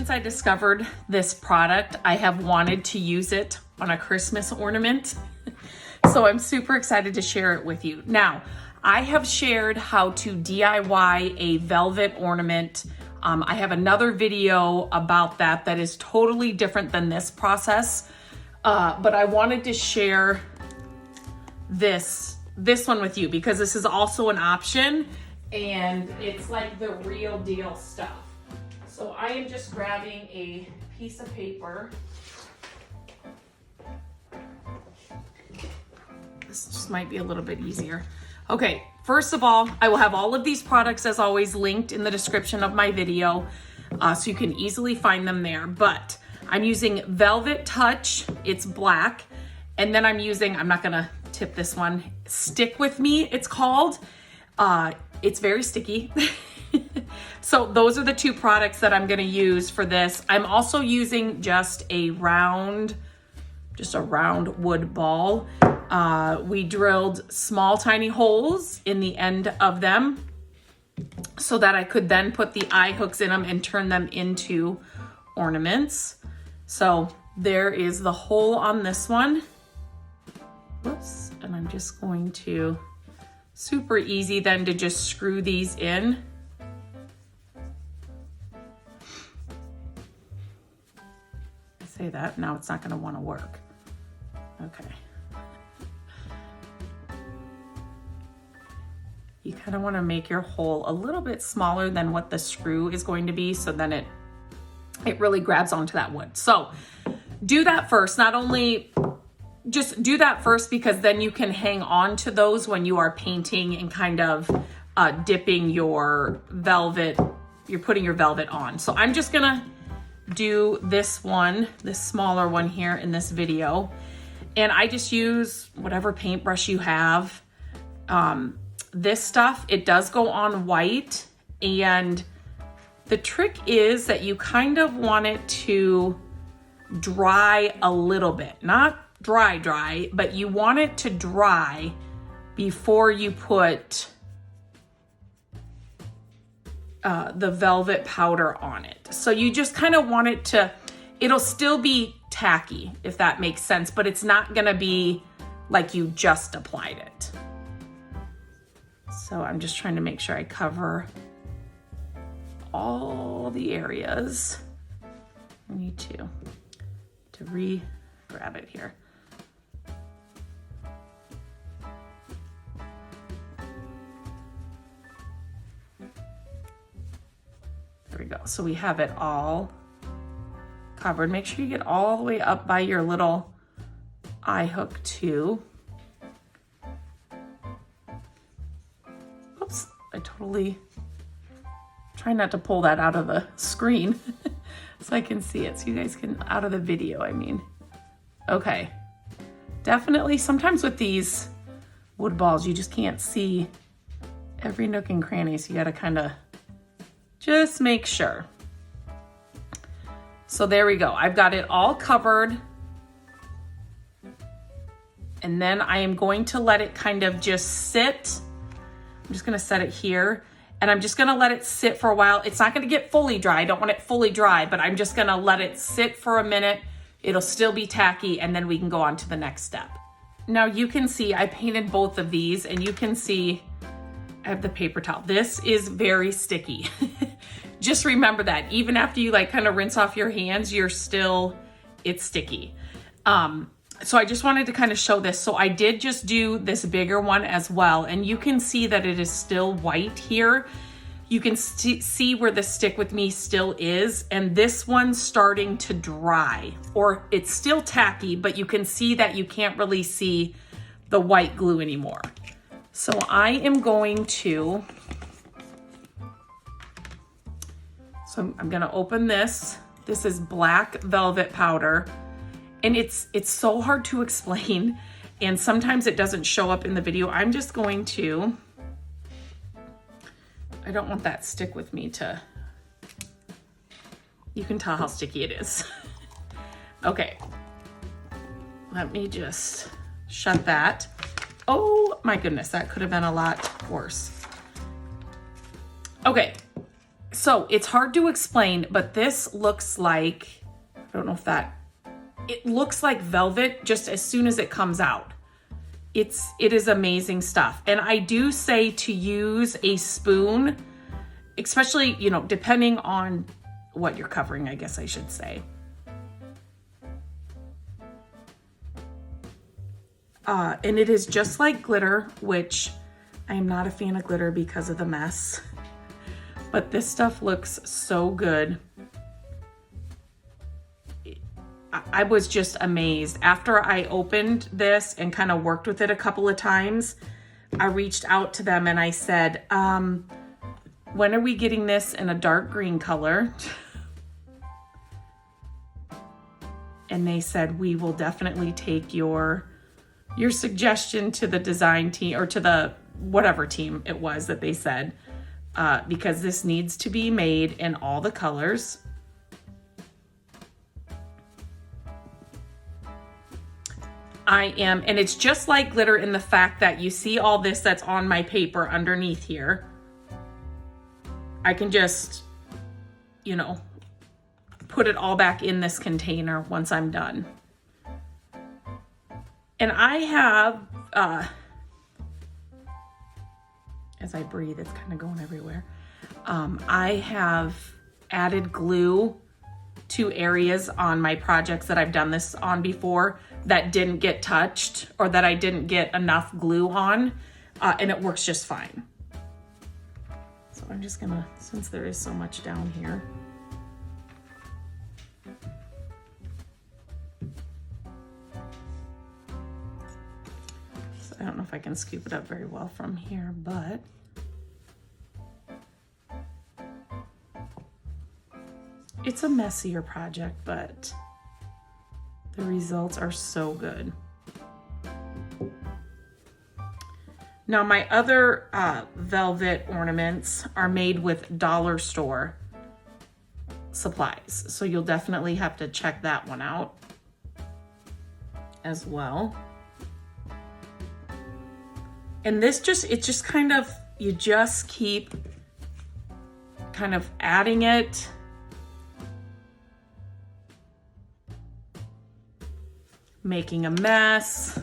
since I discovered this product, I have wanted to use it on a Christmas ornament. So I'm super excited to share it with you. Now, I have shared how to DIY a velvet ornament. I have another video about that is totally different than this process. But I wanted to share this one with you because this is also an option and it's like the real deal stuff. So I am just grabbing a piece of paper. This just might be a little bit easier. Okay, first of all, I will have all of these products as always linked in the description of my video, so you can easily find them there. But I'm using Velvet Touch, it's black. And then I'm using, I'm not gonna tip this one, Stick With Me, it's called. It's very sticky. So those are the two products that I'm gonna use for this. I'm also using just a round wood ball. We drilled small tiny holes in the end of them so that I could then put the eye hooks in them and turn them into ornaments. So there is the hole on this one. Whoops, and I'm just going to, super easy then to just screw these in. I say that, now it's not gonna wanna work. Okay. You kind of want to make your hole a little bit smaller than what the screw is going to be, so then it really grabs onto that wood. So do that first. Not only just do that first because then you can hang on to those when you are painting and kind of dipping your velvet, you're putting your velvet on. So I'm just gonna do this one, this smaller one here in this video. And I just use whatever paintbrush you have. This stuff, it does go on white, and the trick is that you kind of want it to dry a little bit. Not dry, but you want it to dry before you put the velvet powder on it. So you just kind of want it to, it'll still be tacky, if that makes sense, but it's not gonna be like you just applied it. So I'm just trying to make sure I cover all the areas. I need to re-grab it here. There we go. So we have it all covered. Make sure you get all the way up by your little eye hook too. Oops, I totally try not to pull that out of the screen so I can see it, so you guys can, out of the video, I mean. Okay, definitely sometimes with these wood balls, you just can't see every nook and cranny, so you gotta kind of just make sure. So there we go. I've got it all covered. And then I am going to let it kind of just sit. I'm just gonna set it here and I'm just gonna let it sit for a while. It's not gonna get fully dry. I don't want it fully dry, but I'm just gonna let it sit for a minute. It'll still be tacky and then we can go on to the next step. Now you can see I painted both of these and you can see I have the paper towel. This is very sticky. Just remember that even after you like kind of rinse off your hands, it's sticky. So I just wanted to kind of show this. So I did just do this bigger one as well. And you can see that it is still white here. You can see where the Stick With Me still is. And this one's starting to dry, or it's still tacky, but you can see that you can't really see the white glue anymore. So I am going to, I'm gonna open this. This is black velvet powder. And it's so hard to explain, and sometimes it doesn't show up in the video. I'm just going to, I don't want that Stick With Me to, you can tell how sticky it is. Okay, let me just shut that. Oh my goodness, that could have been a lot worse. Okay, So it's hard to explain, but this looks like, I don't know if that, it looks like velvet just as soon as it comes out. It is amazing stuff. And I do say to use a spoon, especially, you know, depending on what you're covering, I guess I should say. And it is just like glitter, which I am not a fan of glitter because of the mess. But this stuff looks so good. I was just amazed. After I opened this and kind of worked with it a couple of times, I reached out to them and I said, when are we getting this in a dark green color? And they said, we will definitely take your suggestion to the design team, or to the whatever team it was that they said, because this needs to be made in all the colors. And it's just like glitter in the fact that you see all this that's on my paper underneath here. I can just, you know, put it all back in this container once I'm done. And I have, as I breathe, it's kind of going everywhere. I have added glue to areas on my projects that I've done this on before that didn't get touched, or that I didn't get enough glue on, and it works just fine. So I'm just gonna, since there is so much down here, I don't know if I can scoop it up very well from here, but it's a messier project, but the results are so good. Now my other velvet ornaments are made with dollar store supplies, so you'll definitely have to check that one out as well. And this it's just kind of, you just keep kind of adding it. Making a mess.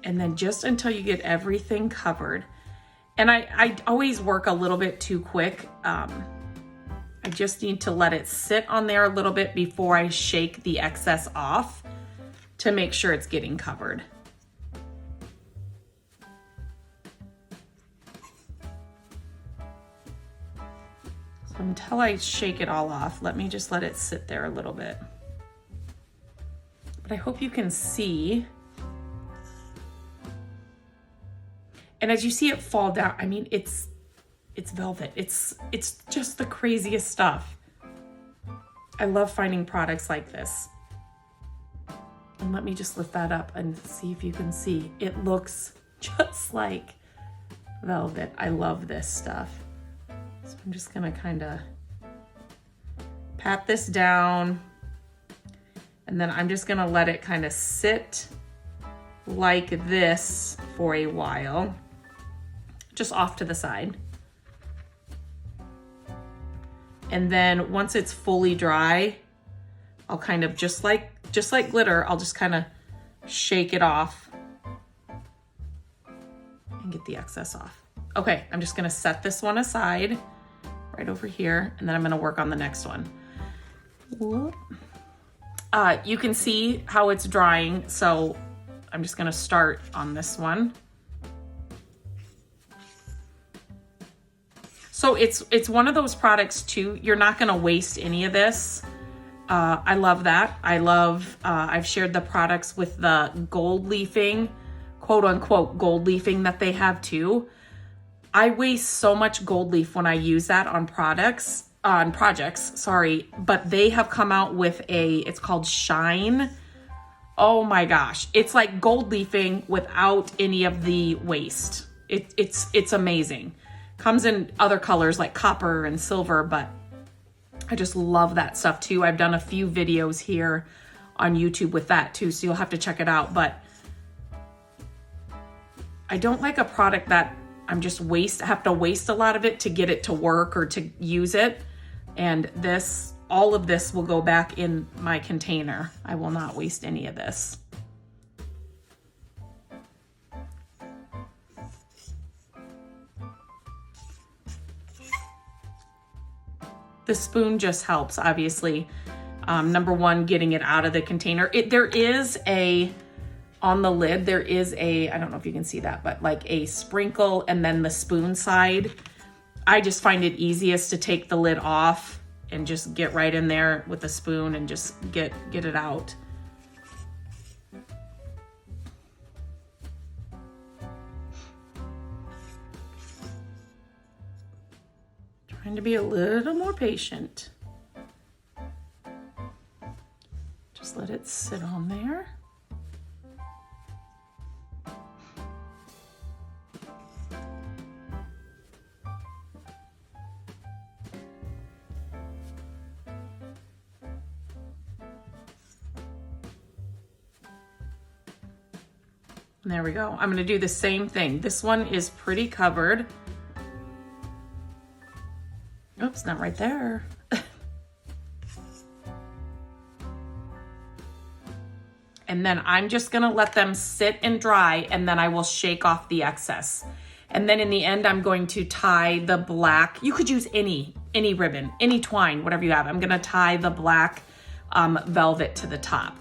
And then just until you get everything covered. And I always work a little bit too quick. I just need to let it sit on there a little bit before I shake the excess off to make sure it's getting covered. So until I shake it all off, let me just let it sit there a little bit. But I hope you can see. And as you see it fall down, I mean, it's velvet. It's just the craziest stuff. I love finding products like this. And let me just lift that up and see if you can see. It looks just like velvet. I love this stuff. So I'm just gonna kind of pat this down. And then I'm just gonna let it kind of sit like this for a while, just off to the side. And then once it's fully dry, I'll kind of, just like glitter, I'll just kind of shake it off and get the excess off. Okay, I'm just gonna set this one aside right over here, and then I'm gonna work on the next one. Whoop. You can see how it's drying, so I'm just gonna start on this one. So it's one of those products too, you're not gonna waste any of this. I love that. I've shared the products with the gold leafing, quote unquote gold leafing that they have too. I waste so much gold leaf when I use that on projects, but they have come out with it's called Shine. Oh my gosh. It's like gold leafing without any of the waste. It's amazing. Comes in other colors like copper and silver, but I just love that stuff too. I've done a few videos here on YouTube with that too, so you'll have to check it out. But I don't like a product that I'm just have to waste a lot of it to get it to work or to use it. And all of this will go back in my container. I will not waste any of this. The spoon just helps, obviously. Number one, getting it out of the container. There is on the lid, there is I don't know if you can see that, but like a sprinkle and then the spoon side. I just find it easiest to take the lid off and just get right in there with the spoon and just get it out. Trying to be a little more patient. Just let it sit on there. And there we go. I'm gonna do the same thing. This one is pretty covered. Oops, not right there. And then I'm just gonna let them sit and dry, and then I will shake off the excess. And then in the end, I'm going to tie the black. You could use any ribbon, any twine, whatever you have. I'm gonna tie the black velvet to the top.